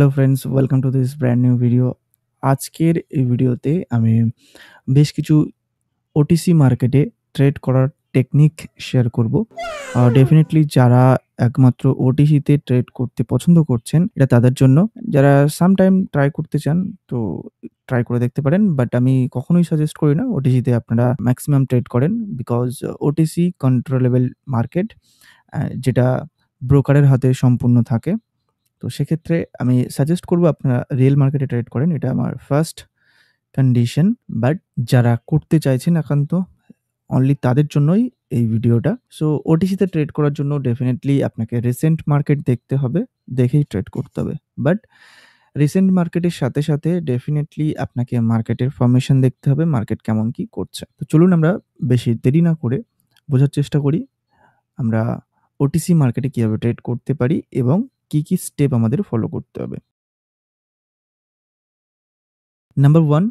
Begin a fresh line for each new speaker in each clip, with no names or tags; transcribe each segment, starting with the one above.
Hello friends, welcome to this brand new video. আজকের এই ভিডিওতে আমি বেশ কিছু ওটিসি মার্কেটে ট্রেড করার টেকনিক শেয়ার করব। ডেফিনিটলি যারা একমাত্র ওটিসিতে ট্রেড করতে পছন্দ করছেন, এটা তাদের জন্য। যারা সামটাইম ট্রাই করতে চান, তো ট্রাই করে দেখতে পারেন। বাট আমি কখনোই সাজেস্ট করি না ওটিসিতে আপনারা ম্যাক্সিমাম ট্রেড করেন। বিকজ ওটিসি কন্ট্রোলেবল মার্কেট, যেটা ব্রোকারের হাতে সম্পূর্ণ থাকে। তো সেক্ষেত্রে আমি সাজেস্ট করব আপনারা রিয়েল মার্কেটে ট্রেড করেন। এটা আমার ফার্স্ট কন্ডিশন। বাট যারা করতে চাইছেন একান্ত অনলি তাদের জন্যই এই ভিডিওটা। সো ওটিসিতে ট্রেড করার জন্য ডেফিনিটলি আপনাকে রিসেন্ট মার্কেট দেখতে হবে, দেখেই ট্রেড করতে হবে। বাট রিসেন্ট মার্কেটের সাথে ডেফিনিটলি আপনাকে মার্কেটের ফরমেশন দেখতে হবে, মার্কেট কেমন কি করছে। তো চলুন আমরা বেশি দেরি না করে বোঝার চেষ্টা করি আমরা ওটিসি মার্কেটে কিভাবে ট্রেড করতে পারি এবং কি স্টেপ আমাদের ফলো করতে হবে। নাম্বার 1,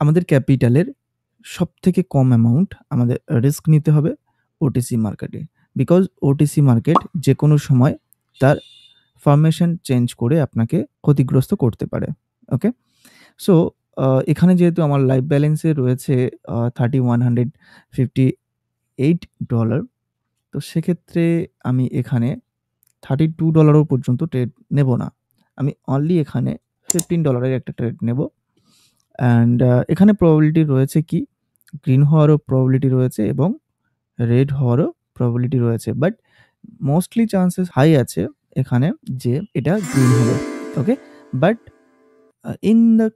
আমাদের ক্যাপিটালের সবথেকে কম অ্যামাউন্ট আমাদের রিস্ক নিতে হবে ওটিসি মার্কেটে। বিকজ ওটিসি মার্কেট যেকোনো সময় তার ফরমেশন চেঞ্জ করে আপনাকে ক্ষতিগ্রস্ত করতে পারে। ওকে? সো এখানে যেহেতু আমার লাইফ ব্যালেন্সে রয়েছে $3158, তো সেক্ষেত্রে আমি এখানে $32 পর্যন্ত ট্রেড নেব না। আমি অনলি এখানে $15 এর একটা ট্রেড নেব। অ্যান্ড এখানে প্রবাবিলিটি রয়েছে কি গ্রিন হওয়ারও প্রবাবিলিটি রয়েছে এবং রেড হওয়ারও প্রবাবিলিটি রয়েছে। বাট মোস্টলি চান্সেস হাই আছে এখানে যে এটা গ্রিন হবে। Okay? But in the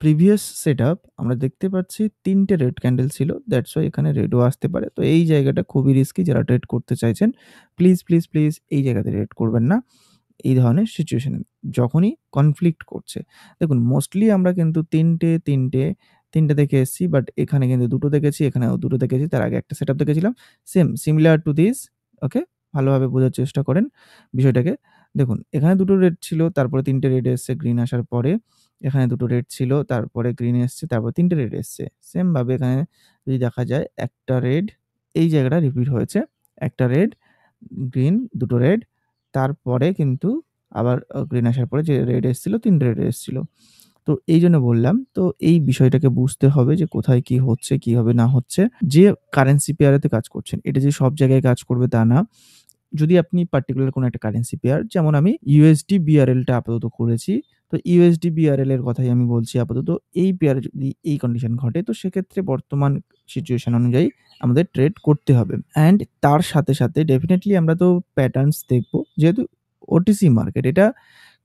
previous setup আমরা দেখতে পাচ্ছি ৩ টে রেড ক্যান্ডেল ছিল। দ্যাটস হোয়াই এখানে রেডও আসতে পারে। তো এই জায়গাটা খুবই রিস্কি। যারা ট্রেড করতে চাইছেন প্লিজ এই জায়গাতে ট্রেড করবেন না। এই ধরনের সিচুয়েশনে যখনই কনফ্লিক্ট করছে। দেখুন মোস্টলি আমরা কিন্তু ৩টে দেখে এসেছি। বাট এখানে কিন্তু ২ টো দেখেছি, এখানেও ২ টো দেখেছি। তার আগে একটা সেটআপ দেখেছিলাম। Similar to this. ওকে? ভালোভাবে বোঝার চেষ্টা করেন বিষয়টাকে। দেখুন এখানে ২ টো রেড ছিল, তারপরে ৩ টে রেড এসছে গ্রিন আসার পরে। এখানে ২ টো রেড ছিল, তারপরে গ্রিন এসছে, তারপর ৩ টে রেড এসছে। সেম ভাবে এখানে যদি দেখা যায় একটা রেড এই জায়গাটা রিপিট হয়েছে। একটা রেড, গ্রিন, ২ টো রেড। তারপরে কিন্তু আবার গ্রিন আসার পরে যে রেড এসছিল ৩ টে রেড এসছিল। তো এইজন্য বললাম, তো এই বিষয়টাকে বুঝতে হবে যে কোথায় কি হচ্ছে, কিভাবে না হচ্ছে। যে কারেন্সি পেয়ারেতে কাজ করছেন, এটা যে সব জায়গায় কাজ করবে তা না। যদি আপনি পার্টিকুলার কোনো একটা কারেন্সি পেয়ার, যেমন আমি ইউএসডি বিআরএল টা আপাতত করেছি। তো ইউএসডি বিআরএল এর কথাই আমি বলছি আপাতত। এই পেয়ারে যদি এই কন্ডিশন ঘটে, তো সেক্ষেত্রে বর্তমান সিচুয়েশন অনুযায়ী আমাদের ট্রেড করতে হবে। অ্যান্ড তার সাথে ডেফিনিটলি আমরা তো প্যাটার্নস দেখব। যেহেতু ওটিসি মার্কেট, এটা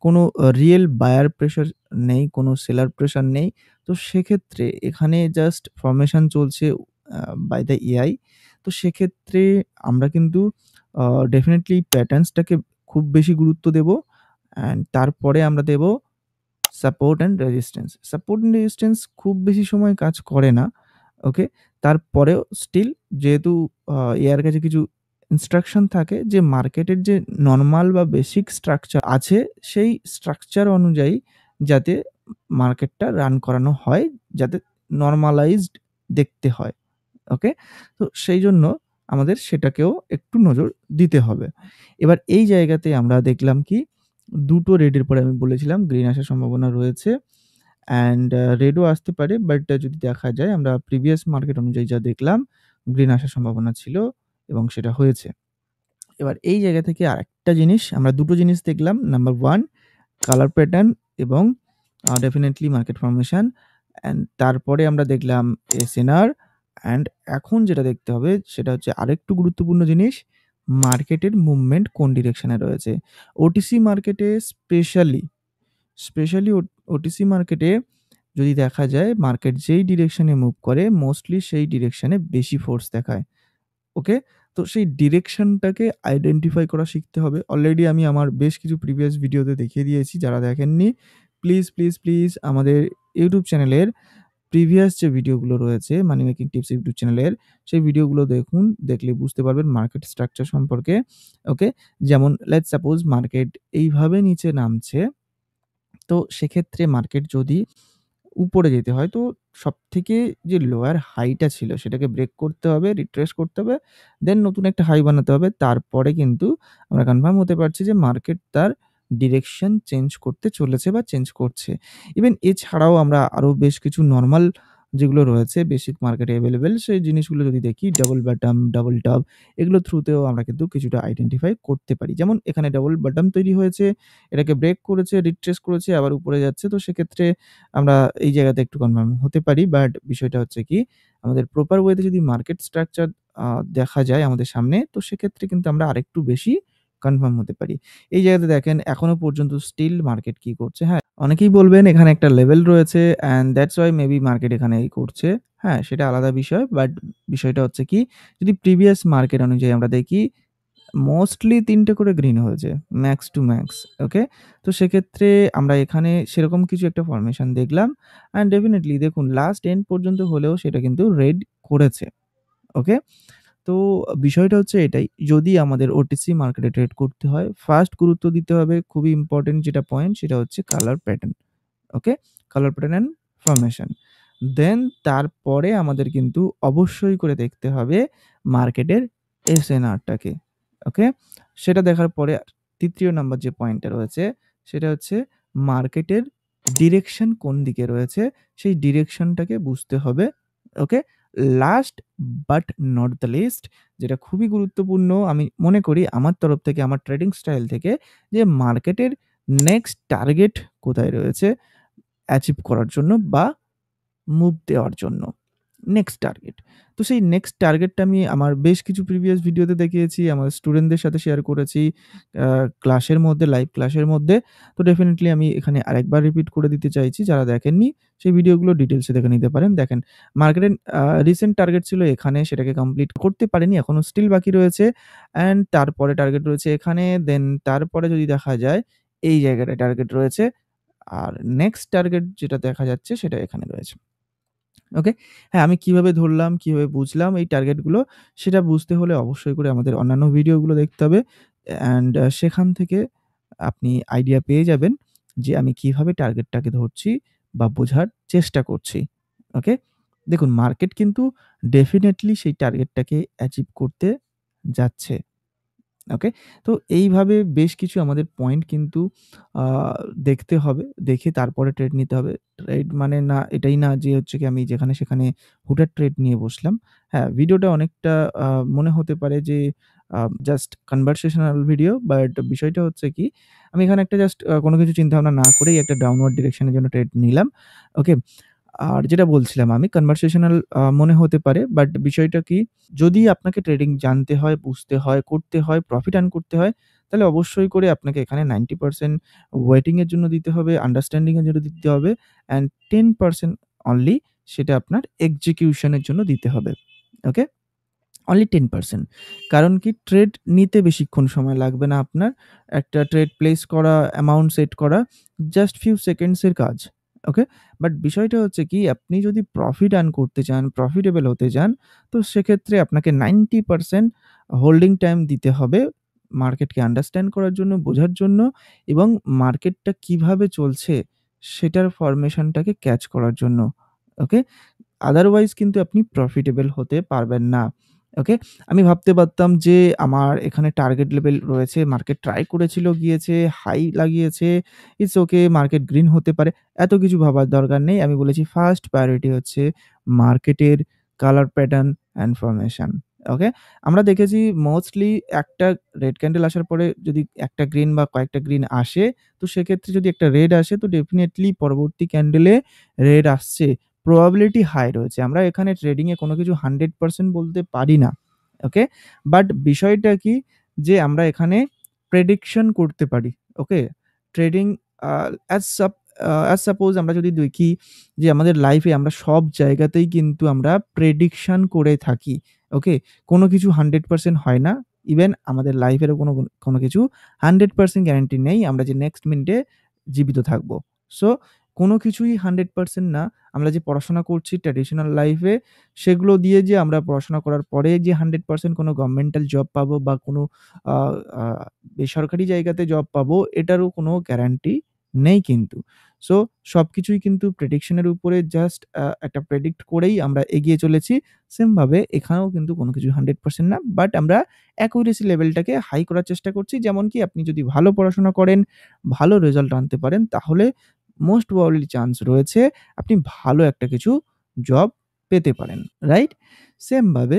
কোনো রিয়েল বায়ার প্রেশার নেই, কোনো সেলার প্রেশার নেই। তো সেক্ষেত্রে এখানে জাস্ট ফরমেশন চলছে বাই দ্য এআই। তো সেক্ষেত্রে আমরা কিন্তু আ ডেফিনিটলি প্যাটার্নসটাকে খুব বেশি গুরুত্ব দেব। অ্যান্ড তারপরে আমরা দেব support and resistance. Support and resistance খুব বেশি সময় কাজ করে না। ওকে? তারপরেও স্টিল যেহেতু এর কাছে কিছু ইনস্ট্রাকশন থাকে যে মার্কেটের যে নরমাল বা বেসিক স্ট্রাকচার আছে, সেই স্ট্রাকচার অনুযায়ী যাতে মার্কেটটা রান করানো হয়, যাতে নরমালাইজড দেখতে হয়। ওকে? তো সেইজন্য আমাদের সেটাকেও একটু নজর দিতে হবে। এবার এই জায়গাতে আমরা দেখলাম কি ২ টো রেডের পরে আমি বলেছিলাম গ্রিন আসার সম্ভাবনা রয়েছে অ্যান্ড রেডও আসতে পারে। বাট যদি দেখা যায় আমরা প্রিভিয়াস মার্কেট অনুযায়ী যা দেখলাম গ্রিন আসার সম্ভাবনা ছিল এবং সেটা হয়েছে। এবার এই জায়গা থেকে আরেকটা জিনিস আমরা ২ টো জিনিস দেখলাম। নাম্বার 1, কালার প্যাটার্ন এবং ডেফিনিটলি মার্কেট ফরমেশন অ্যান্ড তারপরে আমরা দেখলাম এসএনআর অ্যান্ড এখন যেটা দেখতে হবে সেটা হচ্ছে আরেকটু গুরুত্বপূর্ণ জিনিস, মার্কেটের মুভমেন্ট কোন ডিরেকশনে রয়েছে। ওটিসি মার্কেটে স্পেশালি ওটিসি মার্কেটে যদি দেখা যায় মার্কেট যেই ডিরেকশনে মুভ করে মোস্টলি সেই ডিরেকশনে বেশি ফোর্স দেখায়। ওকে? তো সেই ডিরেকশনটাকে আইডেন্টিফাই করা শিখতে হবে। অলরেডি আমি আমার বেশ কিছু প্রিভিয়াস ভিডিওতে দেখিয়ে দিয়েছি। যারা দেখেননি প্লিজ আমাদের ইউটিউব চ্যানেলের প্রিভিয়াস যে ভিডিওগুলো রয়েছে মানি মেকিং টিপস ইউটিউব চ্যানেলের, সেই ভিডিওগুলো দেখুন। দেখলে বুঝতে পারবেন মার্কেট স্ট্রাকচার সম্পর্কে। ওকে? যেমন লেটস সাপোজ মার্কেট এইভাবে নিচে নামছে। তো সেক্ষেত্রে মার্কেট যদি উপরে যেতে হয়, তো সবথেকে যে লোয়ার হাইটা ছিল সেটাকে ব্রেক করতে হবে, রিট্রেস করতে হবে। দেন নতুন একটা হাই বানাতে হবে। তারপরে কিন্তু আমরা কনফার্ম হতে পারছি যে মার্কেট তার ডিরেকশন চেঞ্জ করতে চলেছে বা চেঞ্জ করছে। ইভেন এছাড়াও আমরা আরো বেশ কিছু নরমাল যেগুলো রয়েছে বেসিক মার্কেটে এভেইলেবল সেই জিনিসগুলো যদি দেখি ডাবল বটম, ডাবল টপ এগুলো থ্রুতেও আমরা কিন্তু কিছুটা আইডেন্টিফাই করতে পারি। যেমন এখানে ডাবল বটম তৈরি হয়েছে, এটাকে ব্রেক করেছে, রিট্রেস করেছে, আবার উপরে যাচ্ছে। তো সেক্ষেত্রে আমরা এই জায়গাতে একটু কনফার্ম হতে পারি। বাট বিষয়টা হচ্ছে কি আমাদের প্রপার ওয়েতে যদি মার্কেট স্ট্রাকচার আ দেখা যায় আমাদের সামনে, তো সেক্ষেত্রে কিন্তু আমরা আরেকটু বেশি কনফার্ম হতে পারি। এই জায়গাতে দেখেন এখনো পর্যন্ত স্টিল মার্কেট কি করছে, হ্যাঁ? অনেকেই বলবেন এখানে একটা লেভেল রয়েছে and that's why maybe market এখানে এই করছে। হ্যাঁ, সেটা আলাদা বিষয়। বাট বিষয়টা হচ্ছে কি যদি প্রিভিয়াস মার্কেট অনুযায়ী আমরা দেখি মোস্টলি ৩ টে করে গ্রিন হয়েছে। Max to max. ওকে? তো সেক্ষেত্রে আমরা এখানে সেরকম কিছু একটা ফরমেশন দেখলাম। অ্যান্ড ডেফিনিটলি দেখুন লাস্ট এন্ড পর্যন্ত হলেও সেটা কিন্তু রেড করেছে। ওকে? তো বিষয়টা হচ্ছে এটাই। যদি আমাদের ওটিসি মার্কেটে ট্রেড করতে হয়, ফার্স্ট গুরুত্ব দিতে হবে খুবই ইম্পোর্টেন্ট যেটা পয়েন্ট সেটা হচ্ছে colour pattern. Okay? Colour pattern and formation. Then তারপরে আমাদের কিন্তু অবশ্যই করে দেখতে হবে মার্কেটের এসএনআর টাকে। ওকে? সেটা দেখার পরে ৩য় নাম্বার যে পয়েন্টটা রয়েছে সেটা হচ্ছে মার্কেটের ডিরেকশন কোন দিকে রয়েছে সেই ডিরেকশনটাকে বুঝতে হবে। Okay? Last but not the least যেটা খুবই গুরুত্বপূর্ণ আমি মনে করি আমার তরফ থেকে আমার ট্রেডিং স্টাইল থেকে যে মার্কেটের নেক্সট টার্গেট কোথায় রয়েছে অ্যাচিভ করার জন্য বা মুভ দেওয়ার জন্য। Next target. তো সেই নেক্সট টার্গেটটা আমি আমার বেশ কিছু প্রিভিয়াস ভিডিওতে দেখিয়েছি, আমার স্টুডেন্টদের সাথে শেয়ার করেছি আ ক্লাসের মধ্যে, লাইভ ক্লাসের মধ্যে। তো ডেফিনিটলি আমি এখানে আরেকবার রিপিট করে দিতে চাইছি। যারা দেখেননি সেই ভিডিওগুলো ডিটেইলসে দেখে নিতে পারেন। দেখেন মার্কেটের রিসেন্ট টার্গেট ছিল এখানে, সেটাকে কমপ্লিট করতে পারেনি। এখনো স্টিল বাকি রয়েছে। অ্যান্ড তারপরে টার্গেট রয়েছে এখানে। দেন তারপরে যদি দেখা যায় এই জায়গাটায় টার্গেট রয়েছে। আর নেক্সট টার্গেট যেটা দেখা যাচ্ছে সেটা এখানে রয়েছে। ওকে? হ্যাঁ, আমি কিভাবে ধরলাম, কিভাবে বুঝলাম এই টার্গেটগুলো, সেটা বুঝতে হলে অবশ্যই করে আমাদের অন্যান্য ভিডিওগুলো দেখতে হবে। অ্যান্ড সেখান থেকে আপনি আইডিয়া পেয়ে যাবেন যে আমি কিভাবে টার্গেটটাকে ধরছি বা বোঝার চেষ্টা করছি। ওকে? দেখুন মার্কেট কিন্তু ডেফিনিটলি সেই টার্গেটটাকে অ্যাচিভ করতে যাচ্ছে। ওকে? তো এইভাবে বেশ কিছু আমাদের পয়েন্ট কিন্তু আ দেখতে হবে। দেখে তারপরে ট্রেড নিতে হবে। ট্রেড মানে না এটাই না যে হচ্ছে গিয়ে আমি যেখানে সেখানে হুটহাট ট্রেড নিয়ে বসলাম। হ্যাঁ, ভিডিওটা অনেকটা আ মনে হতে পারে যে জাস্ট কনভারসেশনাল ভিডিও বাট বিষয়টা হচ্ছে কি আমি এখানে একটা জাস্ট কোন কিছু চিন্তাভাবনা না করেই একটা ডাউনওয়ার্ড ডিরেকশন এর জন্য ট্রেড নিলাম। ওকে? আর যেটা বলছিলাম আমি কনভারসেশনাল মনে হতে পারে। বাট বিষয়টা কি? যদি আপনাকে ট্রেডিং জানতে হয়, বুঝতে হয়, করতে হয়, প্রফিট আর্ন করতে হয়, তাহলে অবশ্যই করে আপনাকে এখানে 90% ওয়েটিং এর জন্য দিতে হবে, আন্ডারস্ট্যান্ডিং এর জন্য দিতে হবে অ্যান্ড 10% অনলি সেটা আপনার এক্সিকিউশন এর জন্য দিতে হবে। ওকে? অনলি 10% কারণ কি ট্রেড নিতে বেশিক্ষণ সময় লাগবে না আপনার। একটা ট্রেড প্লেস করা, অ্যামাউন্ট সেট করা জাস্ট ফিউ সেকেন্ডস এর কাজ। ওকে? বাট বিষয়টা হচ্ছে কি আপনি যদি প্রফিট আর্ন করতে চান, প্রফিটেবল হতে চান, তো সেক্ষেত্রে আপনাকে 90% হোল্ডিং টাইম দিতে হবে মার্কেটকে আন্ডারস্ট্যান্ড করার জন্য, বোঝার জন্য এবং মার্কেটটা কিভাবে চলছে সেটার ফরমেশনটাকে ক্যাচ করার জন্য। ওকে? আদারওয়াইজ কিন্তু আপনি প্রফিটেবল হতে পারবেন না। ওকে? আমি ভাবতে পারতাম যে আমার এখানে টার্গেট লেভেল রয়েছে, মার্কেট ট্রাই করেছিল, গিয়েছে, হাই লাগিয়েছে, ইটস ওকে মার্কেট গ্রিন হতে পারে। এত কিছু ভাবার দরকার নেই। আমি বলেছি ফার্স্ট প্রায়োরিটি হচ্ছে মার্কেটের কালার প্যাটার্ন অ্যান্ড ফরমেশন। ওকে? আমরা দেখেছি মোস্টলি একটা রেড ক্যান্ডেল আসার পরে যদি একটা গ্রিন বা কয়েকটা গ্রিন আসে, তো সেক্ষেত্রে যদি একটা রেড আসে তো ডেফিনিটলি পরবর্তী ক্যান্ডেলে রেড আসছে। প্রবাবিলিটি হাই রয়েছে। আমরা এখানে ট্রেডিং এ কোনো কিছু 100% বলতে পারি না। ওকে? বাট বিষয়টা কি যে আমরা এখানে প্রেডিকশন করতে পারি। ওকে? ট্রেডিং আ অ্যাজ সাপ অ্যাজ সাপোজ আমরা যদি দেখি যে আমাদের লাইফে আমরা সব জায়গাতেই কিন্তু আমরা প্রেডিকশন করে থাকি। ওকে? কোনো কিছু 100% হয় না। ইভেন আমাদের লাইফেরও কোনো কিছু 100% গ্যারান্টি নেই আমরা যে নেক্সট মিনিটে জীবিত থাকবো। সো কোনো কিছুই 100% না। আমরা যে পড়াশোনা করছি ট্র্যাডিশনাল লাইফে, সেগুলো দিয়ে যে আমরা পড়াশোনা করার পরে যে 100% কোনো গভর্নমেন্টাল জব পাবো বা কোনো আ আ বেসরকারি জায়গাতে জব পাবো, এটারও কোনো গ্যারান্টি নেই কিন্তু। সো সবকিছুই কিন্তু প্রেডিকশন এর উপরে জাস্ট একটা প্রেডিক্ট করেই আমরা এগিয়ে চলেছি। সেম ভাবে এখানেও কিন্তু কোনো কিছু 100% না। বাট আমরা অ্যাকুরেসি লেভেলটাকে হাই করার চেষ্টা করছি। যেমন কি আপনি যদি ভালো পড়াশোনা করেন, ভালো রেজাল্ট আনতে পারেন তাহলে মোস্ট প্রবাবলি চান্স রয়েছে আপনি ভালো একটা কিছু জব পেতে পারেন। রাইট? সেম ভাবে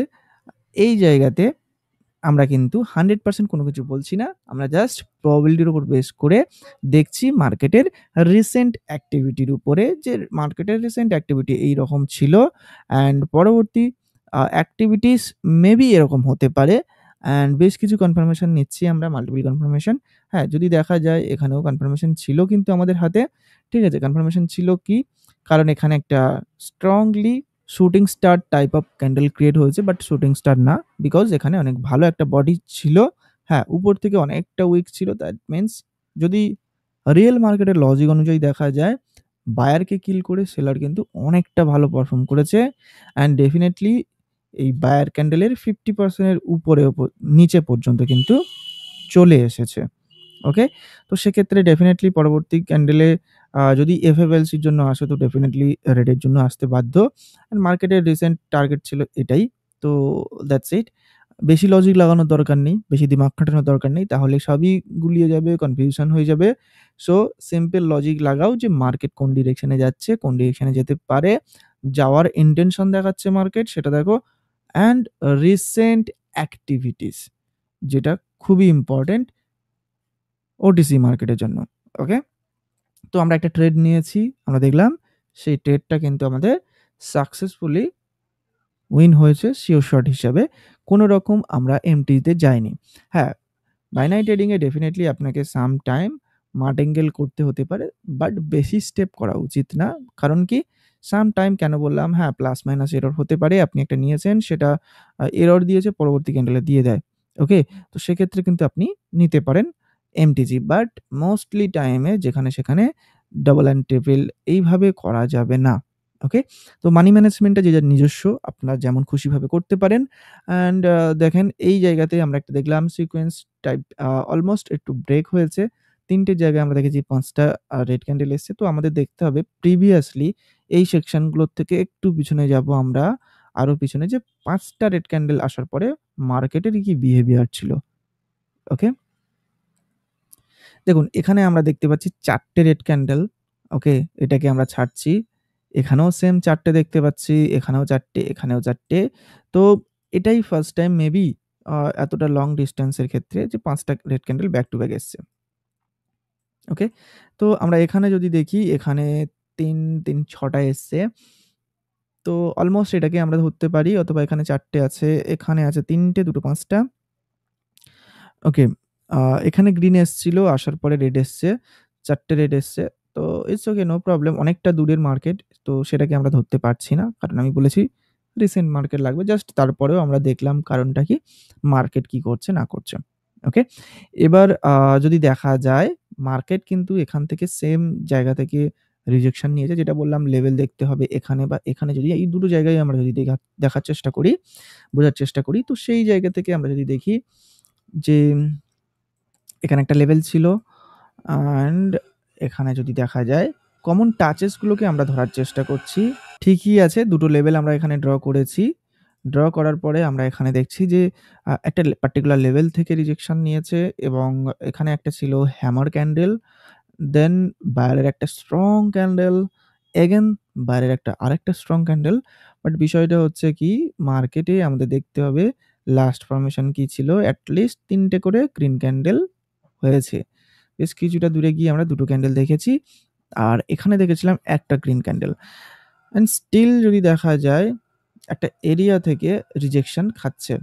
এই জায়গাতে আমরা কিন্তু 100% কোনো কিছু বলছি না। আমরা জাস্ট প্রবাবিলিটির উপর বেস করে দেখছি মার্কেটের রিসেন্ট অ্যাক্টিভিটির উপরে যে মার্কেটের রিসেন্ট অ্যাক্টিভিটি এইরকম ছিল অ্যান্ড পরবর্তী অ্যাক্টিভিটিস মেবি এরকম হতে পারে অ্যান্ড বেশ কিছু কনফার্মেশন নিচ্ছি আমরা মাল্টিপল কনফার্মেশন। হ্যাঁ, যদি দেখা যায় এখানেও কনফার্মেশন ছিল কিন্তু আমাদের হাতে। ঠিক আছে? কনফার্মেশন ছিল কি? কারণ এখানে একটা strongly shooting star type of candle create হয়েছে বাট শুটিং স্টার না। বিকজ এখানে অনেক ভালো একটা বডি ছিল। হ্যাঁ, উপর থেকে অনেকটা উইক ছিল। দ্যাট মিনস যদি রিয়েল মার্কেটের লজিক অনুযায়ী দেখা যায়, বায়ারকে কিল করে সেলার কিন্তু অনেকটা ভালো পারফর্ম করেছে। অ্যান্ড ডেফিনিটলি এই বায়ার ক্যান্ডেলের 50% এর উপরে নিচে পর্যন্ত কিন্তু চলে এসেছে। ওকে? তো সেক্ষেত্রে ডেফিনিটলি পরবর্তী ক্যান্ডেলে যদি এফএফএলসির জন্য আসে তো ডেফিনিটলি রেডের জন্য আসতে বাধ্য। অ্যান্ড মার্কেটের রিসেন্ট টার্গেট ছিল এটাই। তো দ্যাটস ইট। বেশি লজিক লাগানোর দরকার নেই, বেশি দিমাগ খাটানোর দরকার নেই। তাহলে সবই গুলিয়ে যাবে, কনফিউশন হয়ে যাবে। সো সিম্পল লজিক লাগাও যে মার্কেট কোন ডিরেকশনে যাচ্ছে, কোন ডিরেকশনে যেতে পারে, যাওয়ার ইনটেনশন দেখাচ্ছে মার্কেট সেটা দেখো। অ্যান্ড রিসেন্ট অ্যাক্টিভিটিস যেটা খুবই ইম্পোর্টেন্ট ওটিসি মার্কেটের জন্য। ওকে? তো আমরা একটা ট্রেড নিয়েছি। আমরা দেখলাম সেই ট্রেডটা কিন্তু আমাদের সাকসেসফুলি উইন হয়েছে সিওর শট হিসাবে। কোনো রকম আমরা এমটিতে যাইনি। হ্যাঁ, বাইনারি ট্রেডিং এ ডেফিনিটলি আপনাকে সাম টাইম মার্টিঙ্গেল করতে হতে পারে। বাট বেশি স্টেপ করা উচিত না। কারণ কি? সাম টাইম কেন বললাম? হ্যাঁ, প্লাস মাইনাস এরর হতে পারে। আপনি একটা নিয়েছেন সেটা এরর দিয়েছে পরবর্তী ক্যান্ডেলে দিয়ে দেয়। ওকে? তো সেক্ষেত্রে কিন্তু আপনি নিতে পারেন এমটিজি। বাট মোস্টলি টাইমে যেখানে সেখানে ডাবল অ্যান্ড ট্রিপল এইভাবে করা যাবে না। ওকে? তো মানি ম্যানেজমেন্টটা যে যার নিজস্ব আপনার যেমন খুশিভাবে করতে পারেন। অ্যান্ড দেখেন এই জায়গাতে আমরা একটা দেখলাম সিকোয়েন্স টাইপ অলমোস্ট একটু ব্রেক হয়েছে। ৩ টে জায়গায় আমরা দেখেছি ৫ টা রেড ক্যান্ডেল এসছে। তো আমাদের দেখতে হবে প্রিভিয়াসলি এই সেকশনগুলোর থেকে একটু পিছনে যাবো আমরা। আরো পিছনে যে ৫ টা রেড ক্যান্ডেল আসার পরে মার্কেটের কি বিহেভিয়ার ছিল। ওকে? দেখুন এখানে আমরা দেখতে পাচ্ছি ৪ টে রেড ক্যান্ডেল। ওকে? এটাকে আমরা ছাড়ছি। এখানেও সেম ৪ টে দেখতে পাচ্ছি, এখানেও ৪ টে, এখানেও ৪ টে। তো এটাই ফার্স্ট টাইম মেবি আ এতটা লং ডিসট্যান্স এর ক্ষেত্রে যে ৫ টা red candle back to back এসছে। ওকে? তো আমরা এখানে যদি দেখি এখানে ৩, ৩ ৬ টা এসছে। তো অলমোস্ট এটাকে আমরা ধরতে পারি অথবা এখানে ৪ টে আছে, এখানে আছে ৩ টে, ২ টো ৫ টা। ওকে। আ এখানে গ্রিন এসছিল, আসার পরে রেড এসছে। ৪ টে রেড এসছে। তো ইটস ওকে নো প্রবলেম। অনেকটা দূরের মার্কেট। তো সেটাকে আমরা ধরতে পারছি না। কারণ আমি বলেছি রিসেন্ট মার্কেট লাগবে। জাস্ট তারপরেও আমরা দেখলাম কারণটা কি? মার্কেট কি করছে না করছে। ওকে? এবার যদি দেখা যায় মার্কেট কিন্তু এখান থেকে সেম জায়গা থেকে রিজেকশন নিয়েছে। যেটা বললাম লেভেল দেখতে হবে এখানে বা এখানে যদি এই দুটো জায়গায় আমরা যদি দেখার চেষ্টা করি, বোঝার চেষ্টা করি। তো সেই জায়গা থেকে আমরা যদি দেখি যে এখানে একটা লেভেল ছিল অ্যান্ড এখানে যদি দেখা যায় কমন টাচেস গুলোকে আমরা ধরার চেষ্টা করছি। ঠিকই আছে, দুটো লেভেল আমরা এখানে ড্র করেছি। ড্র করার পরে আমরা এখানে দেখছি যে একটা পার্টিকুলার লেভেল থেকে রিজেকশন নিয়েছে এবং এখানে একটা ছিল হ্যামার ক্যান্ডেল। দেন বাইরের একটা স্ট্রং ক্যান্ডেল, এগেইন বাইরের আরেকটা স্ট্রং ক্যান্ডেল। বাট বিষয়টা হচ্ছে কি মার্কেটে আমাদের দেখতে হবে লাস্ট ফরমেশন কি ছিল? এট লিস্ট ৩ টে করে গ্রিন ক্যান্ডেল হয়েছে। বেশ কিছুটা দূরে গিয়ে আমরা ২ টো ক্যান্ডেল দেখেছি। আর এখানে দেখেছিলাম একটা গ্রিন ক্যান্ডেল। অ্যান্ড স্টিল যদি দেখা যায় একটা এরিয়া থেকে রিজেকশন খাচ্ছে।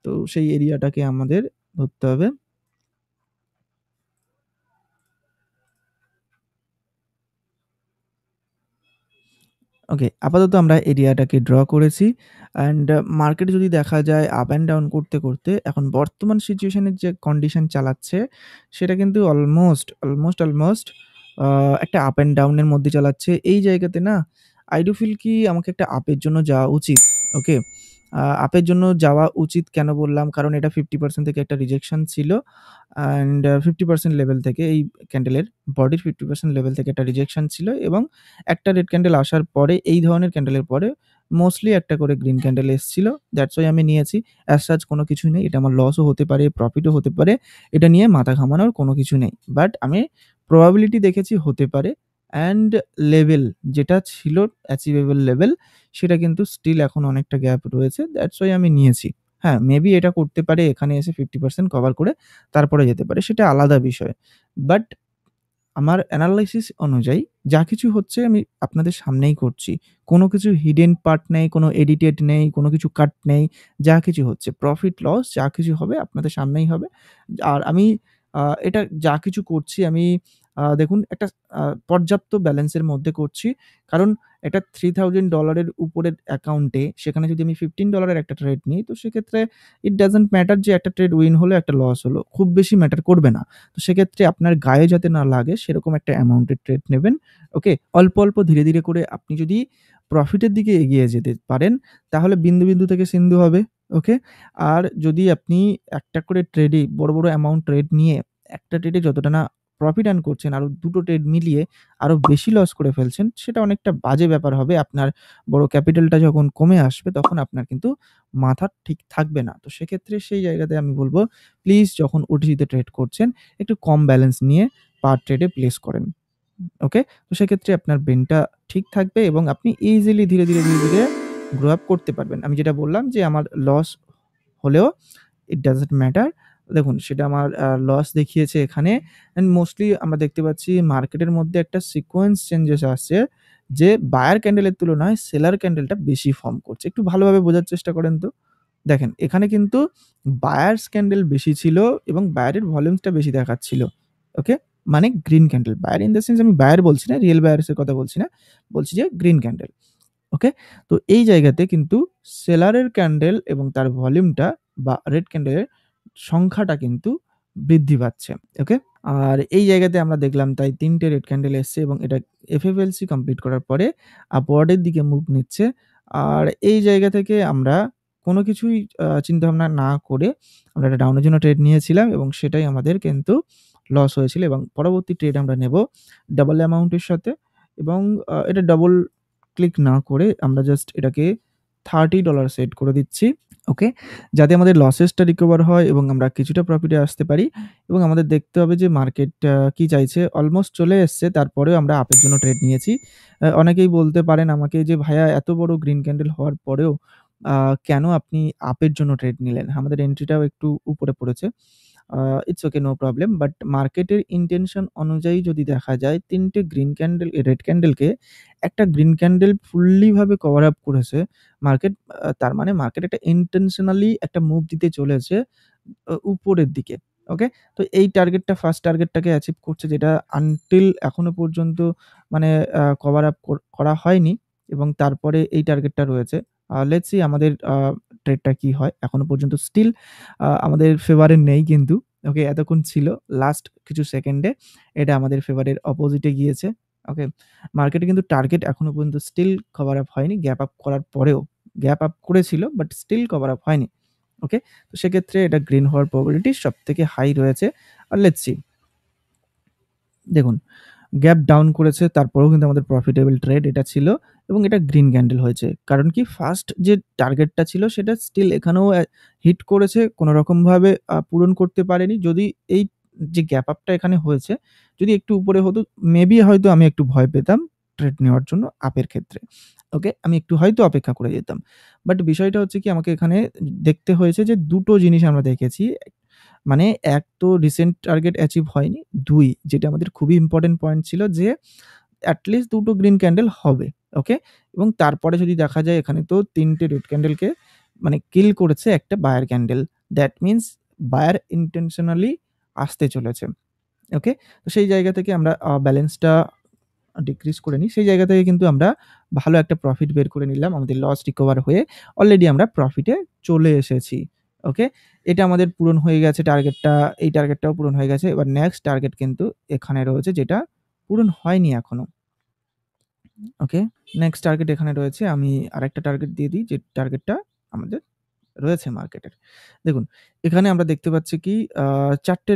তো সেই এরিয়াটাকে আমাদের ধরতে হবে। ওকে, আপাতত আমরা এরিয়াটাকে ড্র করেছি। অ্যান্ড মার্কেটে যদি দেখা যায় আপ অ্যান্ড ডাউন করতে, করতে এখন বর্তমান সিচুয়েশনের যে কন্ডিশন চালাচ্ছে সেটা কিন্তু অলমোস্ট আ একটা আপ অ্যান্ড ডাউন এর মধ্যে চালাচ্ছে। এই জায়গাতে না I do feel কি আমাকে একটা আপের জন্য যাওয়া উচিত। ওকে? আপের জন্য যাওয়া উচিত কেন বললাম? কারণ এটা 50% থেকে একটা রিজেকশন ছিল অ্যান্ড 50% লেভেল থেকে এই ক্যান্ডেলের বডির 50% লেভেল থেকে একটা রিজেকশন ছিল এবং একটা রেড ক্যান্ডেল আসার পরে এই ধরনের ক্যান্ডেলের পরে মোস্টলি একটা করে গ্রিন ক্যান্ডেল এসছিল। দ্যাটস ওয়াই আমি নিয়েছি। অ্যাজ সাচ কোনো কিছুই নেই। এটা আমার লসও হতে পারে, প্রফিটও হতে পারে। এটা নিয়ে মাথা ঘামানোর কোনো কিছু নেই। বাট আমি প্রবাবিলিটি দেখেছি হতে পারে অ্যান্ড লেভেল যেটা ছিল অ্যাচিভেবল লেভেল সেটা কিন্তু স্টিল এখন অনেকটা গ্যাপ রয়েছে। দ্যাটস ওয়াই আমি নিয়েছি। হ্যাঁ, মেবি এটা করতে পারে এখানে এসে 50% কভার করে তারপরে যেতে পারে। সেটা আলাদা বিষয়। বাট আমার এনালাইসিস অনুযায়ী যা কিছু হচ্ছে আমি আপনাদের সামনেই করছি। কোনো কিছু হিডেন পার্ট নেই, কোনো এডিটেড নেই, কোনো কিছু কাট নেই। যা কিছু হচ্ছে প্রফিট লস যা কিছু হবে আপনাদের সামনেই হবে। আর আমি এটা যা কিছু করছি আমি দেখুন একটা পর্যাপ্ত ব্যালেন্সের মধ্যে করছি। কারণ এটা $3000 এর উপরের অ্যাকাউন্টে সেখানে যদি আমি $15 এর একটা ট্রেড নিই তো সেক্ষেত্রে ইট ডাজন্ট ম্যাটার যে একটা ট্রেড উইন হলো, একটা লস হলো। খুব বেশি ম্যাটার করবে না। তো সেক্ষেত্রে আপনার গায়ে যাতে না লাগে সেরকম একটা অ্যামাউন্টের ট্রেড নেবেন। ওকে? অল্প, অল্প ধীরে, ধীরে করে আপনি যদি প্রফিটের দিকে এগিয়ে যেতে পারেন তাহলে বিন্দু, বিন্দু থেকে সিন্ধু হবে। ওকে? আর যদি আপনি একটা করে ট্রেডেই বড়, বড় অ্যামাউন্ট ট্রেড নিয়ে একটা ট্রেডে যতটা না প্রফিট আর্ন করছেন আরো ২ টো ট্রেড মিলিয়ে আরো বেশি লস করে ফেলছেন সেটা অনেকটা বাজে ব্যাপার হবে। আপনার বড় ক্যাপিটালটা যখন কমে আসবে তখন আপনার কিন্তু মাথা ঠিক থাকবে না। তো সেক্ষেত্রে সেই জায়গাতে আমি বলব প্লিজ যখন ওটিসিতে ট্রেড করছেন একটু কম ব্যালেন্স নিয়ে পার ট্রেডে প্লেস করেন। ওকে? তো সেক্ষেত্রে আপনার ব্রেইনটা ঠিক থাকবে এবং আপনি ইজিলি ধীরে, ধীরে, ধীরে, ধীরে গ্রো আপ করতে পারবেন। আমি যেটা বললাম যে আমার লস হলেও ইট ডাজন্ট ম্যাটার। দেখুন সেটা আমার লস দেখিয়েছে এখানে অ্যান্ড মোস্টলি আমরা দেখতে পাচ্ছি মার্কেটের মধ্যে একটা সিকোয়েন্স চেঞ্জেস আসছে যে বায়ার ক্যান্ডেলের তুলনায় সেলার ক্যান্ডেলটা বেশি ফর্ম করছে। একটু ভালোভাবে বোঝার চেষ্টা করেন তো। দেখেন এখানে কিন্তু বায়ার্স ক্যান্ডেল বেশি ছিল এবং বায়ারের ভলিউমসটা বেশি দেখাচ্ছিল। ওকে? মানে green candle. Buyer in the sense আমি বায়ার বলছি না, রিয়াল বায়ার্স এর কথা বলছি না। বলছি যে গ্রিন ক্যান্ডেল। ওকে? তো এই জায়গাতে কিন্তু সেলারের ক্যান্ডেল এবং তার ভলিউমটা বা রেড ক্যান্ডেলের সংখ্যাটা কিন্তু বৃদ্ধি পাচ্ছে। ওকে? আর এই জায়গাতে আমরা দেখলাম তাই ৩ টে রেড ক্যান্ডেল এসছে এবং এটা এফএফএলসি কমপ্লিট করার পরে আপওয়ার্ড এর দিকে মুভ নিচ্ছে। আর এই জায়গা থেকে আমরা কোনো কিছুই চিন্তাভাবনা না করে আমরা একটা ডাউনের জন্য ট্রেড নিয়েছিলাম এবং সেটাই আমাদের কিন্তু লস হয়েছিল এবং পরবর্তী ট্রেড আমরা নেব ডাবল অ্যামাউন্ট এর সাথে এবং এটা ডবল ক্লিক না করে আমরা জাস্ট এটাকে $30 সেট করে দিচ্ছি। ওকে? যাতে আমাদের লসেসটা রিকভার হয় এবং আমরা কিছুটা প্রফিটে আসতে পারি এবং আমাদের দেখতে হবে যে মার্কেট কি চাইছে। অলমোস্ট চলে এসছে তারপরেও আমরা আপের জন্য ট্রেড নিয়েছি। অনেকেই বলতে পারেন আমাকে যে, "ভাইয়া এত বড় গ্রিন ক্যান্ডেল হওয়ার পরেও আ কেন আপনি আপের জন্য ট্রেড নিলেন? আমাদের এন্ট্রিটাও একটু উপরে পড়েছে।" It's okay no problem. But মার্কেটের ইনটেনশন অনুযায়ী যদি দেখা যায় ৩ টে গ্রিন ক্যান্ডেল রেড ক্যান্ডেলকে একটা গ্রিন ক্যান্ডেল ফুল্লি ভাবে কভার আপ করেছে মার্কেট। তার মানে মার্কেট একটা ইনটেনশনালি একটা মুভ দিতে চলেছে উপরের দিকে। ওকে? তো এই টার্গেটটা ফার্স্ট টার্গেটটাকে অ্যাচিভ করছে যেটা আনটিল এখনো পর্যন্ত মানে কভার আপ করা হয়নি এবং তারপরে এই টার্গেটটা রয়েছে। লেটস সি আমাদের ট্রেডটা কি হয়। এখনো পর্যন্ত স্টিল আমাদের ফেভারে নেই কিন্তু। ওকে? এতক্ষণ ছিল। লাস্ট কিছু সেকেন্ডে এটা আমাদের ফেভারের অপোজিটে গিয়েছে। ওকে? মার্কেটে কিন্তু টার্গেট এখনো পর্যন্ত স্টিল কভার আপ হয়নি। গ্যাপ আপ করার পরেও। গ্যাপ আপ করেছিল বাট স্টিল কভার আপ হয়নি। ওকে? তো সেক্ষেত্রে এটা গ্রিন হওয়ার প্রবাবিলিটি সবথেকে হাই রয়েছে। আর লেটস সি। দেখুন গ্যাপ ডাউন করেছে তারপরেও কিন্তু আমাদের প্রফিটেবল ট্রেড এটা ছিল এবং এটা গ্রিন ক্যান্ডেল হয়েছে। কারণ কি ফার্স্ট যে টার্গেটটা ছিল সেটা স্টিল এখানেও হিট করেছে। কোনরকমভাবে পূরণ করতে পারেনি। যদি এই যে গ্যাপ আপটা এখানে হয়েছে, যদি একটু উপরে হতো মেবি হয়তো আমি একটু ভয় পেতাম ট্রেড নেওয়ার জন্য আপের ক্ষেত্রে। ওকে? আমি একটু হয়তো অপেক্ষা করে যেতাম। বাট বিষয়টা হচ্ছে কি আমাকে এখানে দেখতে হয়েছে যে ২ টো জিনিস আমরা দেখেছি। মানে ১ তো রিসেন্ট টার্গেট অ্যাচিভ হয়নি। ২ যেটা আমাদের খুবই ইম্পোর্টেন্ট পয়েন্ট ছিল যে at least ২ to green candle হবে। ওকে? এবং তারপরে যদি দেখা যায় এখানে তো ৩ টে রেড ক্যান্ডেলকে মানে কিল করেছে একটা buyer candle. That means buyer intentionally আসতে চলেছে। ওকে? তো সেই জায়গা থেকে আমরা ব্যালেন্সটা ডিক্রিজ করে নিই। সেই জায়গা থেকে কিন্তু আমরা ভালো একটা প্রফিট বের করে নিলাম। আমাদের লস রিকভার হয়ে অলরেডি আমরা প্রফিটে চলে এসেছি। ওকে? এটা আমাদের পূরণ হয়ে গেছে টার্গেটটা, এই টার্গেটটাও পূরণ হয়ে গেছে। এবার নেক্সট টার্গেট কিন্তু এখানে রয়েছে যেটা পূরণ হয়নি এখনো। ওকে? নেক্সট টার্গেট এখানে রয়েছে। আমি আরেকটা টার্গেট দিয়ে দিই যে টার্গেটটা আমাদের রয়েছে মার্কেটের। দেখুন এখানে আমরা দেখতে পাচ্ছি কি ৪ টে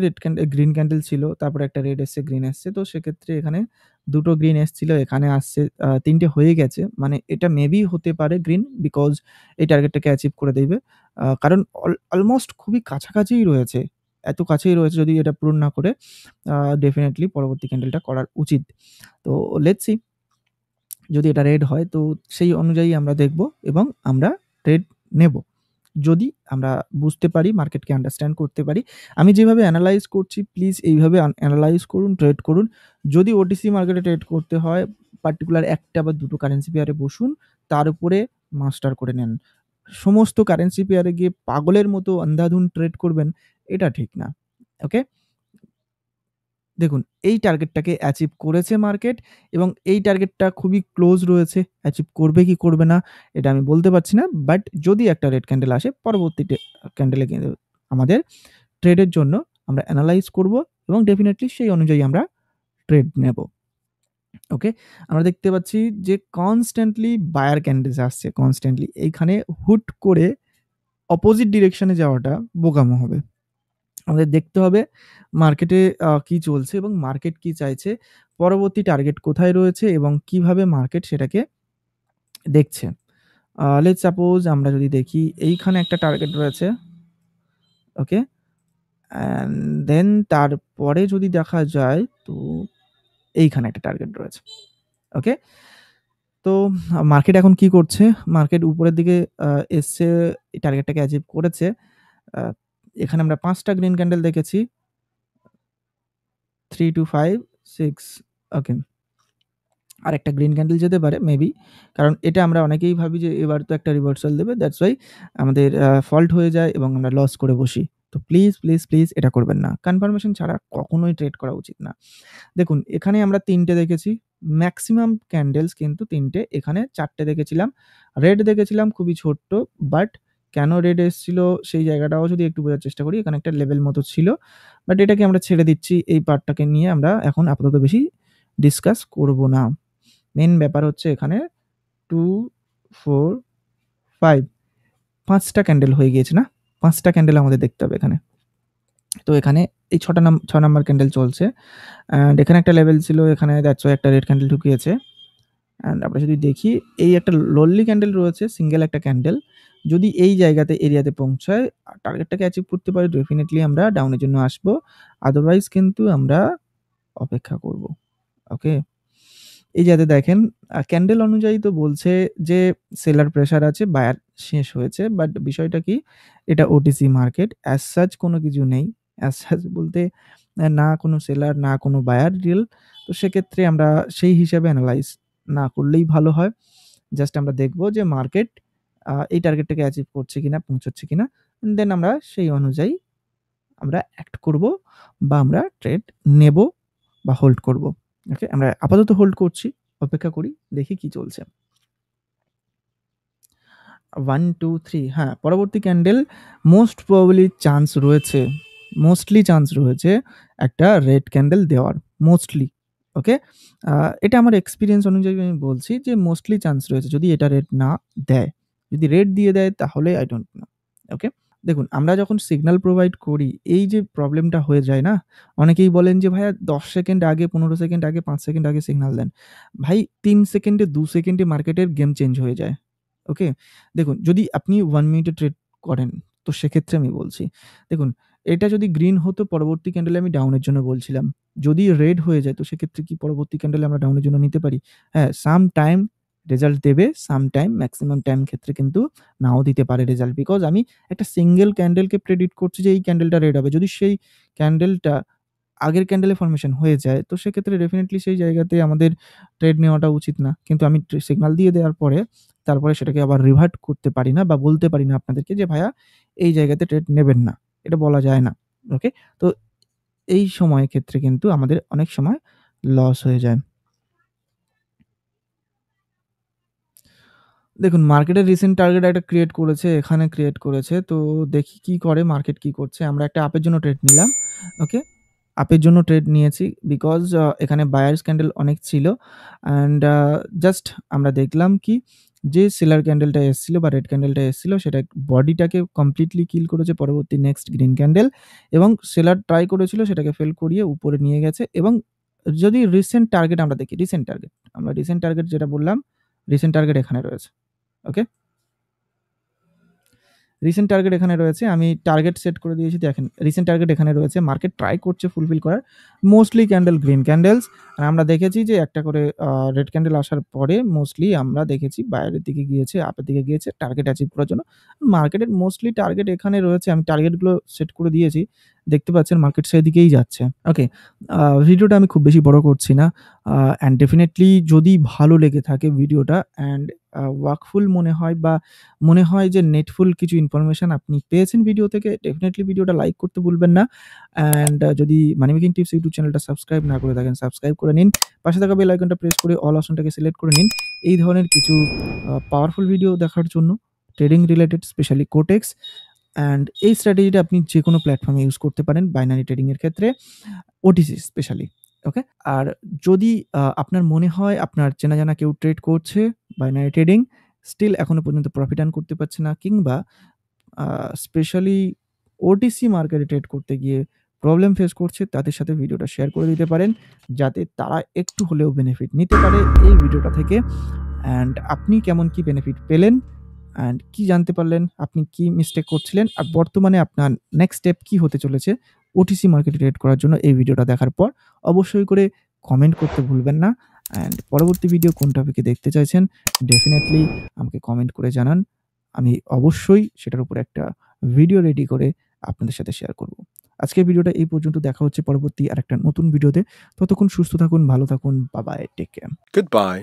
গ্রিন ক্যান্ডেল ছিল। তারপরে একটা রেড এসছে, গ্রিন এসছে। তো সেক্ষেত্রে এখানে ২ টো গ্রিন এসছিল, এখানে আসছে ৩ টে হয়ে গেছে। মানে এটা মেবি হতে পারে গ্রিন বিকজ এই টার্গেটটাকে অ্যাচিভ করে দেবে। কারণ অলমোস্ট খুবই কাছাকাছিই রয়েছে। এত কাছেই রয়েছে, যদি এটা পূরণ না করে ডেফিনিটলি পরবর্তী ক্যান্ডেলটা করার উচিত। তো লেটস সি যদি এটা রেড হয় তো সেই অনুযায়ী আমরা দেখব এবং আমরা ট্রেড নেব। যদি আমরা বুঝতে পারি, মার্কেটকে আন্ডারস্ট্যান্ড করতে পারি। আমি যেভাবে এনালাইজ করছি প্লিজ এইভাবে এনালাইজ করুন, ট্রেড করুন। যদি ওটিসি মার্কেটে ট্রেড করতে হয় পার্টিকুলার ১ টা বা ২ টো কারেন্সি পেয়ারে বসুন, তার উপরে মাস্টার করে নেন। সমস্ত কারেন্সি পেয়ারে গিয়ে পাগলের মতো আন্ধাধুন ট্রেড করবেন, এটা ঠিক না। ওকে? দেখুন এই টার্গেটটাকে অ্যাচিভ করেছে মার্কেট এবং এই টার্গেটটা খুবই ক্লোজ রয়েছে। অ্যাচিভ করবে কি করবে না এটা আমি বলতে পারছি না। বাট যদি একটা রেড ক্যান্ডেল আসে পরবর্তী ক্যান্ডেলে কিন্তু আমাদের ট্রেডের জন্য আমরা এনালাইজ করব এবং ডেফিনিটলি সেই অনুযায়ী আমরা ট্রেড নেব। ওকে? আমরা দেখতে পাচ্ছি যে কনস্ট্যান্টলি বায়ার ক্যান্ডেলস আসছে কনস্ট্যান্টলি। এইখানে হুট করে অপোজিট ডিরেকশনে যাওয়াটা বোকামো হবে। আমাদের দেখতে হবে মার্কেটে কি চলছে এবং মার্কেট কি চাইছে, পরবর্তী টার্গেট কোথায় রয়েছে এবং কিভাবে মার্কেট সেটাকে দেখছে। লেটস সাপোজ আমরা যদি দেখি এইখানে একটা টার্গেট রয়েছে। ওকে? অ্যান্ড দেন তারপরে যদি দেখা যায় তো এইখানে একটা টার্গেট রয়েছে। ওকে? তো মার্কেট এখন কি করছে? মার্কেট উপরের দিকে এসছে, এই টার্গেটটাকে অ্যাচিভ করেছে। আ এখানে আমরা ৫ টা গ্রিন ক্যান্ডেল দেখেছি। 3 to 5, 6 ওকে। আরেকটা গ্রিন ক্যান্ডেল যেতে পারে মেবি। কারণ এটা আমরা অনেকেই ভাবি যে এবার তো একটা রিভার্সাল দেবে। দ্যাটস ওয়াই আমাদের ফল্ট হয়ে যায় এবং আমরা লস করে বসি। তো প্লিজ, প্লিজ, প্লিজ এটা করবেন না। কনফার্মেশন ছাড়া কখনোই ট্রেড করা উচিত না। দেখুন এখানে আমরা ৩ টে দেখেছি। মেক্সিমাম ক্যান্ডেলস কিন্তু ৩ টে, এখানে ৪ টে দেখেছিলাম। রেড দেখেছিলাম খুবই ছোট্ট, বাট কেন রেড এসছিল সেই জায়গাটাও যদি একটু বোঝার চেষ্টা করি, এখানে একটা লেভেল মতো ছিল। বাট এটাকে আমরা ছেড়ে দিচ্ছি। এই পার্টটাকে নিয়ে আমরা এখন আপাতত বেশি ডিসকাস করব না। মেইন ব্যাপার হচ্ছে এখানে 2, 4, 5 ৫ টা ক্যান্ডেল হয়ে গিয়েছে না? ৫ টা ক্যান্ডেল আমাদের দেখতে হবে এখানে। তো এখানে এই ৬ নাম্বার ক্যান্ডেল চলছে। অ্যান্ড এখানে একটা লেভেল ছিল, এখানে দ্যাটস ওয়াই একটা রেড ক্যান্ডেল ঢুকিয়েছে। অ্যান্ড আমরা যদি দেখি এই একটা লোনলি ক্যান্ডেল রয়েছে, সিঙ্গেল একটা ক্যান্ডেল। যদি এই জায়গাতে এরিয়াতে পৌঁছায়, টার্গেটটাকে অ্যাচিভ করতে পারি, ডেফিনিটলি আমরা ডাউনের জন্য আসবো। আদারওয়াইজ কিন্তু আমরা অপেক্ষা করব। ওকে? এই যাতে দেখেন ক্যান্ডেল অনুযায়ী তো বলছে যে সেলার প্রেশার আছে, বায়ার শেষ হয়েছে। বাট বিষয়টা কি? এটা ওটিসি মার্কেট। অ্যাজ সাচ কোনো কিছু নেই। অ্যাজ সাচ বলতে না কোনো সেলার, না কোনো বায়ার রিল। তো সেক্ষেত্রে আমরা সেই হিসাবে এনালাইজ না করলেই ভালো হয়। জাস্ট আমরা দেখব যে মার্কেট এই টার্গেটটাকে অ্যাচিভ করছে কিনা, পৌঁছচ্ছে কিনা। দেন আমরা সেই অনুযায়ী আমরা অ্যাক্ট করব বা আমরা ট্রেড নেব বা হোল্ড করব। ওকে? আমরা আপাতত হোল্ড করছি। অপেক্ষা করি, দেখি কি চলছে। 1, 2, 3 হ্যাঁ, পরবর্তী ক্যান্ডেল মোস্ট প্রবাবলি চান্স রয়েছে। মোস্টলি চান্স রয়েছে একটা রেড ক্যান্ডেল দেওয়ার। মোস্টলি। ওকে? আ এটা আমার এক্সপেরিয়েন্স অনুযায়ী আমি বলছি যে মোস্টলি চান্স রয়েছে যদি এটা রেড না দেয়। যদি রেড দিয়ে দেয় তাহলে I don't know. ওকে? দেখুন আমরা যখন সিগন্যাল প্রোভাইড করি, এই যে প্রবলেমটা হয়ে যায় না? অনেকেই বলেন যে, "ভাইয়া ১০ সেকেন্ড আগে, ১৫ সেকেন্ড আগে, ৫ সেকেন্ড আগে সিগন্যাল দেন।" ভাই ৩ সেকেন্ডে, ২ সেকেন্ডে মার্কেটের গেম চেঞ্জ হয়ে যায়। ওকে? দেখুন যদি আপনি 1 মিনিটে ট্রেড করেন, তো সেক্ষেত্রে আমি বলছি। দেখুন এটা যদি গ্রিন হতো পরবর্তী ক্যান্ডেলে আমি ডাউনের জন্য বলছিলাম। যদি রেড হয়ে যায় তো সেক্ষেত্রে কি পরবর্তী ক্যান্ডেলে আমরা ডাউনের জন্য নিতে পারি? হ্যাঁ, সাম টাইম রেজাল্ট দেবে, সাম টাইম মেক্সিমাম টাইম ক্ষেত্রে কিন্তু নাও দিতে পারে রেজাল্ট। বিকজ আমি একটা সিঙ্গেল ক্যান্ডেলকে প্রেডিক্ট করছি যে এই ক্যান্ডেলটা রেড হবে। যদি সেই ক্যান্ডেলটা আগের ক্যান্ডেলে ফরমেশন হয়ে যায়, তো সেক্ষেত্রে ডেফিনিটলি সেই জায়গাতে আমাদের ট্রেড নেওয়াটা উচিত না। কিন্তু আমি সিগনাল দিয়ে দেওয়ার পরে, তারপরে সেটাকে আবার রিভার্ট করতে পারি না বা বলতে পারি না আপনাদেরকে যে, "ভাইয়া এই জায়গাতে ট্রেড নেবেন না।" এটা বলা যায় না। ওকে? তো এই সময়ের ক্ষেত্রে কিন্তু আমাদের অনেক সময় লস হয়ে যায়। দেখুন মার্কেটের রিসেন্ট টার্গেট একটা ক্রিয়েট করেছে, এখানে ক্রিয়েট করেছে। তো দেখি কি করে, মার্কেট কি করছে। আমরা একটা আপের জন্য ট্রেড নিলাম। ওকে? আপের জন্য ট্রেড নিয়েছি বিকজ এখানে বায়ার্স ক্যান্ডেল অনেক ছিল। অ্যান্ড জাস্ট আমরা দেখলাম কি যে সেলার ক্যান্ডেলটা এসছিল বা রেড ক্যান্ডেলটা এসছিল সেটা বডিটাকে কমপ্লিটলি কিল করেছে পরবর্তী নেক্সট গ্রিন ক্যান্ডেল এবং সেলার ট্রাই করেছিল সেটাকে ফেল করিয়ে উপরে নিয়ে গেছে এবং যদি রিসেন্ট টার্গেট আমরা দেখি, রিসেন্ট টার্গেট যেটা বললাম, রিসেন্ট টার্গেট এখানে রয়েছে। ওকে? রিসেন্ট টার্গেট এখানে রয়েছে। আমি টার্গেট সেট করে দিয়েছি দেখেন। রিসেন্ট টার্গেট এখানে রয়েছে। মার্কেট ট্রাই করছে ফুলফিল করার। Mostly candle green candles. আর আমরা দেখেছি যে একটা করে রেড ক্যান্ডেল আসার পরে মোস্টলি আমরা দেখেছি বাইরের দিকে গিয়েছে, আপের দিকে গিয়েছে টার্গেট অ্যাচিভ করার জন্য। মার্কেটের মোস্টলি টার্গেট এখানে রয়েছে। আমি টার্গেটগুলো সেট করে দিয়েছি। দেখতে পাচ্ছেন মার্কেট সেদিকেই যাচ্ছে। ওকে। ভিডিওটা আমি খুব বেশি বড় করছি না। অ্যান্ড ডেফিনিটলি যদি ভালো লেগে থাকে ভিডিওটা অ্যান্ড ওয়ার্কফুল মনে হয় বা মনে হয় যে নেটফুল কিছু ইনফরমেশন আপনি পেয়েছেন ভিডিও থেকে, ডেফিনিটলি ভিডিওটা লাইক করতে ভুলবেন না। অ্যান্ড যদি মানি মেকিং টিপস ইউটিউব চ্যানেলটা সাবস্ক্রাইব না করে থাকেন, সাবস্ক্রাইব করে নিন। পাশে থাকা বেল আইকনটা প্রেস করে অল অপশনটাকে সিলেক্ট করে নিন। এই ধরনের কিছু পাওয়ারফুল ভিডিও দেখার জন্য trading related specially Quotex and এই স্ট্র্যাটেজিটা আপনি যেকোনো প্ল্যাটফর্মে ইউজ করতে পারেন বাইনারি ট্রেডিং এর ক্ষেত্রে, ওটিসি স্পেশালি। ওকে? আর যদি আপনার মনে হয় আপনার চেনা জানা কেউ ট্রেড করছে বাইনারি ট্রেডিং, স্টিল এখনো পর্যন্ত প্রফিট আর্ন করতে পারছে না কিংবা স্পেশালি ওটিসি মার্কেটে ট্রেড করতে গিয়ে প্রবলেম ফেস করছে, তাদের সাথে ভিডিওটা শেয়ার করে দিতে পারেন, যাতে তারা একটু হলেও বেনিফিট নিতে পারে এই ভিডিওটা থেকে। অ্যান্ড আপনি কেমন কি বেনিফিট পেলেন অ্যান্ড কি জানতে পারলেন, আপনি কি মিস্টেক করছিলেন আর বর্তমানে আপনার নেক্সট স্টেপ কি হতে চলেছে ওটিসি মার্কেটে ট্রেড করার জন্য এই ভিডিওটা দেখার পর অবশ্যই করে কমেন্ট করতে ভুলবেন না। অ্যান্ড পরবর্তী ভিডিও কোন টপিকে দেখতে চাইছেন ডেফিনেটলি আমাকে কমেন্ট করে জানান। আমি অবশ্যই সেটার উপর একটা ভিডিও রেডি করে আপনাদের সাথে শেয়ার করব। আজকের ভিডিওটা এই পর্যন্ত। দেখা হচ্ছে পরবর্তী আরেকটা নতুন ভিডিওতে। ততক্ষণ সুস্থ থাকুন, ভালো থাকুন। Bye bye. Take care.
Goodbye.